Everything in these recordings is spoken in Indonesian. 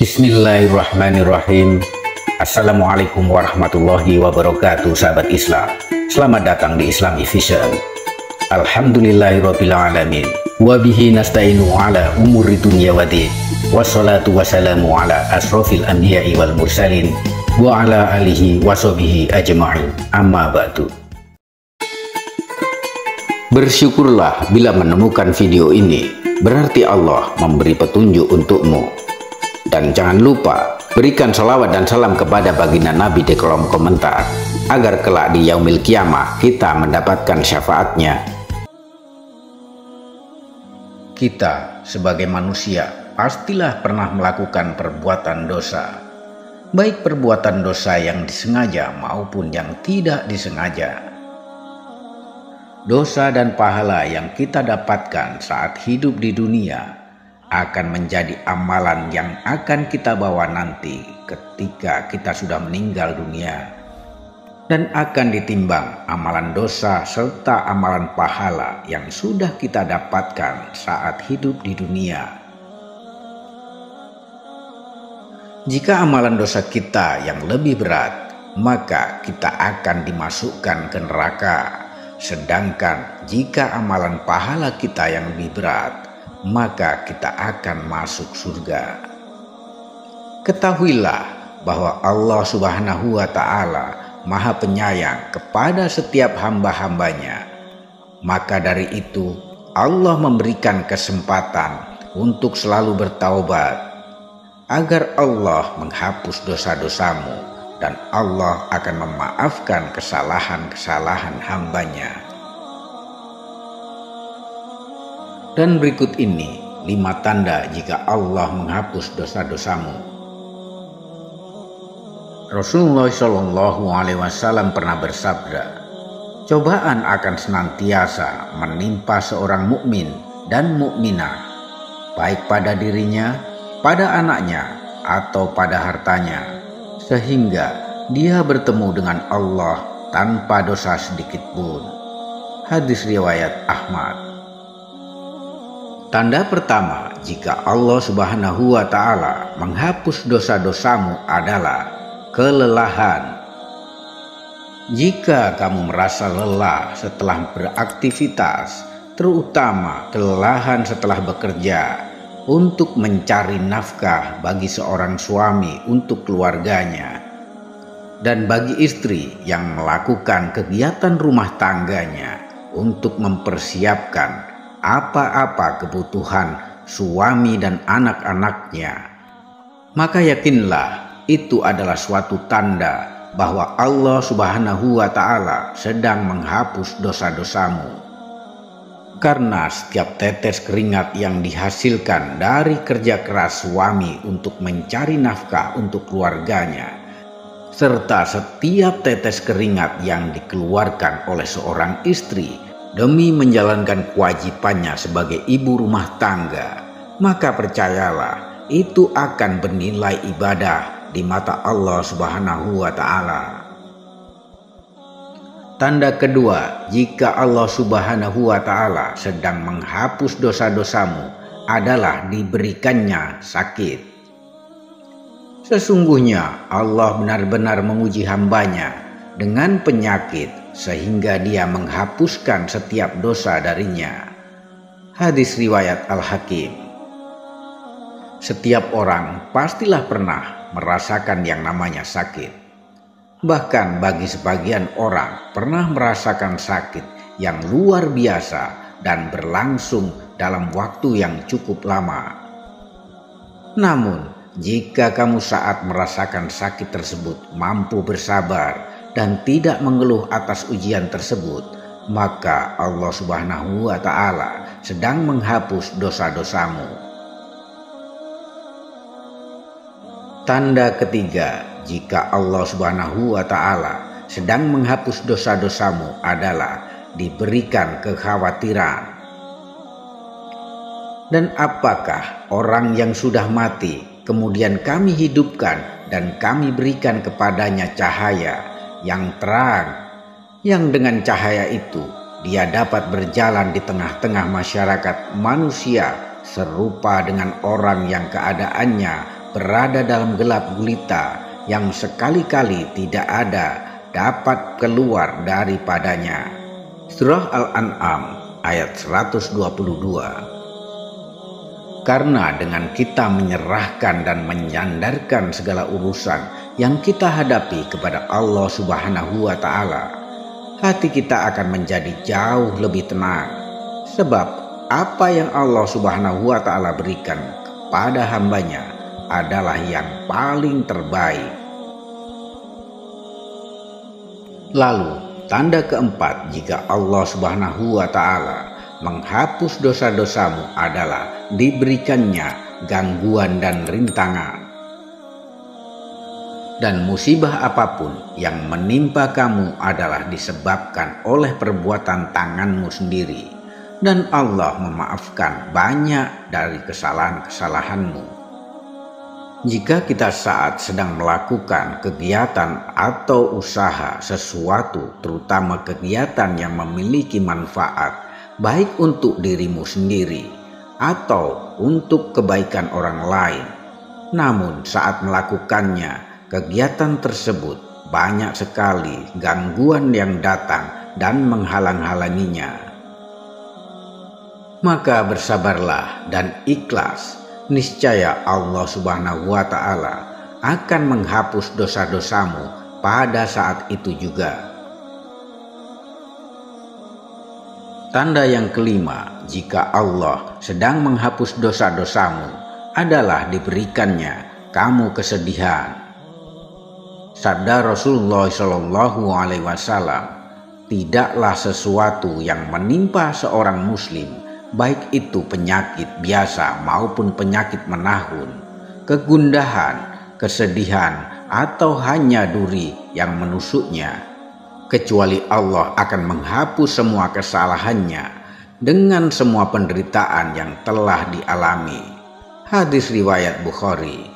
Bismillahirrahmanirrahim. Assalamualaikum warahmatullahi wabarakatuh, sahabat Islam. Selamat datang di Islamic Vision. Alhamdulillahirabbil alamin. Wa bihi nasta'inu ala umuri dunya waddin. Wassalatu wassalamu ala asrofil anbiya'i wal mursalin wa ala alihi washabihi ajma'in. Amma ba'du. Bersyukurlah bila menemukan video ini, berarti Allah memberi petunjuk untukmu. Dan jangan lupa berikan salawat dan salam kepada baginda Nabi di kolom komentar, agar kelak di yaumil kiamah kita mendapatkan syafaatnya. Kita sebagai manusia pastilah pernah melakukan perbuatan dosa, baik perbuatan dosa yang disengaja maupun yang tidak disengaja. Dosa dan pahala yang kita dapatkan saat hidup di dunia akan menjadi amalan yang akan kita bawa nanti ketika kita sudah meninggal dunia, dan akan ditimbang amalan dosa serta amalan pahala yang sudah kita dapatkan saat hidup di dunia. Jika amalan dosa kita yang lebih berat, maka kita akan dimasukkan ke neraka. Sedangkan jika amalan pahala kita yang lebih berat, maka kita akan masuk surga. Ketahuilah bahwa Allah Subhanahu wa Ta'ala Maha Penyayang kepada setiap hamba-hambanya. Maka dari itu Allah memberikan kesempatan untuk selalu bertaubat, agar Allah menghapus dosa-dosamu dan Allah akan memaafkan kesalahan-kesalahan hambanya. Dan berikut ini 5 tanda jika Allah menghapus dosa-dosamu. Rasulullah SAW pernah bersabda, cobaan akan senantiasa menimpa seorang mukmin dan mukminah, baik pada dirinya, pada anaknya, atau pada hartanya, sehingga dia bertemu dengan Allah tanpa dosa sedikit pun. Hadis riwayat Ahmad. Tanda pertama jika Allah Subhanahu wa Ta'ala menghapus dosa-dosamu adalah kelelahan. Jika kamu merasa lelah setelah beraktivitas, terutama kelelahan setelah bekerja untuk mencari nafkah bagi seorang suami untuk keluarganya, dan bagi istri yang melakukan kegiatan rumah tangganya untuk mempersiapkan apa-apa kebutuhan suami dan anak-anaknya, maka yakinlah itu adalah suatu tanda bahwa Allah Subhanahu wa Ta'ala sedang menghapus dosa-dosamu. Karena setiap tetes keringat yang dihasilkan dari kerja keras suami untuk mencari nafkah untuk keluarganya, serta setiap tetes keringat yang dikeluarkan oleh seorang istri demi menjalankan kewajibannya sebagai ibu rumah tangga, maka percayalah itu akan bernilai ibadah di mata Allah Subhanahu wa Ta'ala. Tanda kedua jika Allah Subhanahu wa Ta'ala sedang menghapus dosa-dosamu adalah diberikannya sakit. Sesungguhnya Allah benar-benar menguji hambanya dengan penyakit sehingga dia menghapuskan setiap dosa darinya. Hadis riwayat Al-Hakim. Setiap orang pastilah pernah merasakan yang namanya sakit. Bahkan bagi sebagian orang pernah merasakan sakit yang luar biasa dan berlangsung dalam waktu yang cukup lama. Namun jika kamu saat merasakan sakit tersebut mampu bersabar dan tidak mengeluh atas ujian tersebut, maka Allah Subhanahu wa Ta'ala sedang menghapus dosa-dosamu. Tanda ketiga jika Allah Subhanahu wa Ta'ala sedang menghapus dosa-dosamu adalah diberikan kekhawatiran. Dan apakah orang yang sudah mati kemudian kami hidupkan dan kami berikan kepadanya cahaya yang terang, yang dengan cahaya itu dia dapat berjalan di tengah-tengah masyarakat manusia serupa dengan orang yang keadaannya berada dalam gelap gulita yang sekali-kali tidak ada dapat keluar daripadanya. Surah Al-An'am ayat 122. Karena dengan kita menyerahkan dan menyandarkan segala urusan yang kita hadapi kepada Allah Subhanahu wa Ta'ala, hati kita akan menjadi jauh lebih tenang. Sebab apa yang Allah Subhanahu wa Ta'ala berikan kepada hambanya adalah yang paling terbaik. Lalu tanda keempat jika Allah Subhanahu wa Ta'ala menghapus dosa-dosamu adalah diberikannya gangguan dan rintangan. Dan musibah apapun yang menimpa kamu adalah disebabkan oleh perbuatan tanganmu sendiri, dan Allah memaafkan banyak dari kesalahan-kesalahanmu. Jika kita saat sedang melakukan kegiatan atau usaha sesuatu, terutama kegiatan yang memiliki manfaat baik untuk dirimu sendiri atau untuk kebaikan orang lain, namun saat melakukannya, kegiatan tersebut banyak sekali gangguan yang datang dan menghalang-halanginya, maka bersabarlah dan ikhlas. Niscaya Allah Subhanahu wa Ta'ala akan menghapus dosa-dosamu pada saat itu juga. Tanda yang kelima jika Allah sedang menghapus dosa-dosamu adalah diberikannya kamu kesedihan. Sabda Rasulullah SAW, tidaklah sesuatu yang menimpa seorang muslim, baik itu penyakit biasa maupun penyakit menahun, kegundahan, kesedihan, atau hanya duri yang menusuknya, kecuali Allah akan menghapus semua kesalahannya dengan semua penderitaan yang telah dialami. Hadis riwayat Bukhari.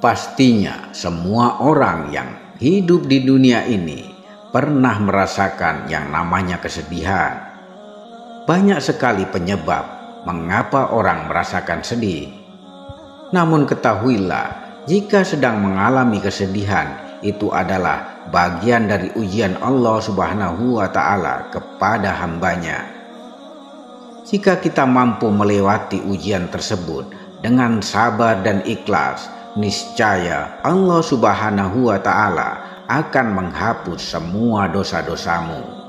Pastinya semua orang yang hidup di dunia ini pernah merasakan yang namanya kesedihan. Banyak sekali penyebab mengapa orang merasakan sedih. Namun ketahuilah, jika sedang mengalami kesedihan, itu adalah bagian dari ujian Allah Subhanahu wa Ta'ala kepada hambanya. Jika kita mampu melewati ujian tersebut dengan sabar dan ikhlas, niscaya Allah Subhanahu wa Ta'ala akan menghapus semua dosa-dosamu.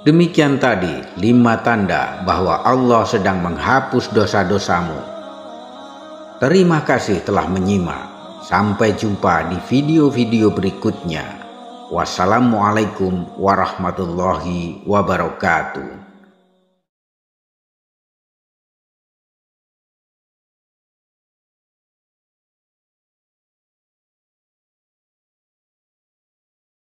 Demikian tadi 5 tanda bahwa Allah sedang menghapus dosa-dosamu. Terima kasih telah menyimak. Sampai jumpa di video-video berikutnya. Wassalamualaikum warahmatullahi wabarakatuh.